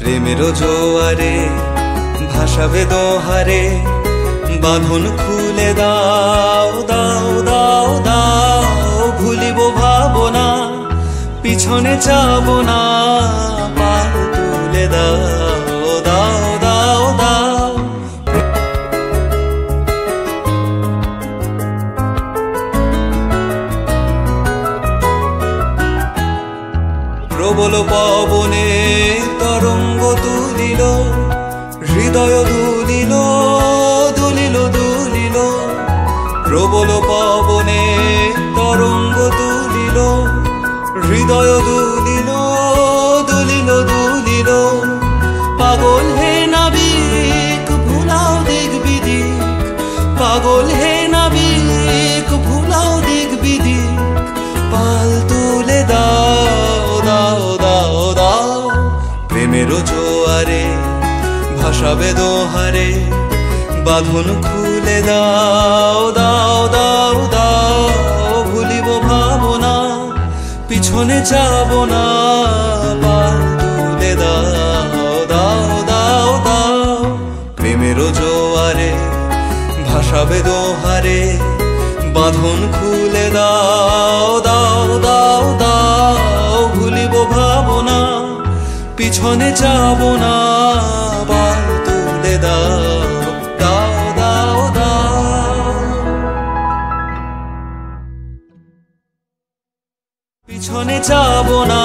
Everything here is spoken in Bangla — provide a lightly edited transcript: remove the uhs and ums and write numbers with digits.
প্রেমেরও জোয়ারে ভাসাবে দোহারে, বাঁধন খুলে দাও দাও দাও দাও। ভুলিব ভাবনা, পিছনে যাব না, পাল তুলে দাও দাও দাও দাও। প্রবল পবনে তরঙ্গ তুলিল, হৃদয় দুলিল দুলিল দুলিল। প্রবল পবনে তরঙ্গ তুলিল, হৃদয় দুলিল দুলিল দুলিল। পাগল হে নাবিক ভুলাও দিক বিদিক, পাগল হে নাবিক ভুলাও দিক বিদিক। পাল তুলে দাও দাও দাও দাও। প্রেমেরও জোয়ারে ভাসাবে দোহারে, বাঁধন খুলে দাও দাও দাও দাও। ভুলিব ভাবনা, পিছনে যাব না, পাল তুলে দাও দাও দাও দাও। প্রেমেরও জোয়ারে ভাসাবে দোহারে, বাঁধন খুলে দাও দাও দাও দাও। ভুলিব ভাবনা, পিছনে যাব না, পাল তুলে দাও দাও দাও দাও। পিছনে যাব না।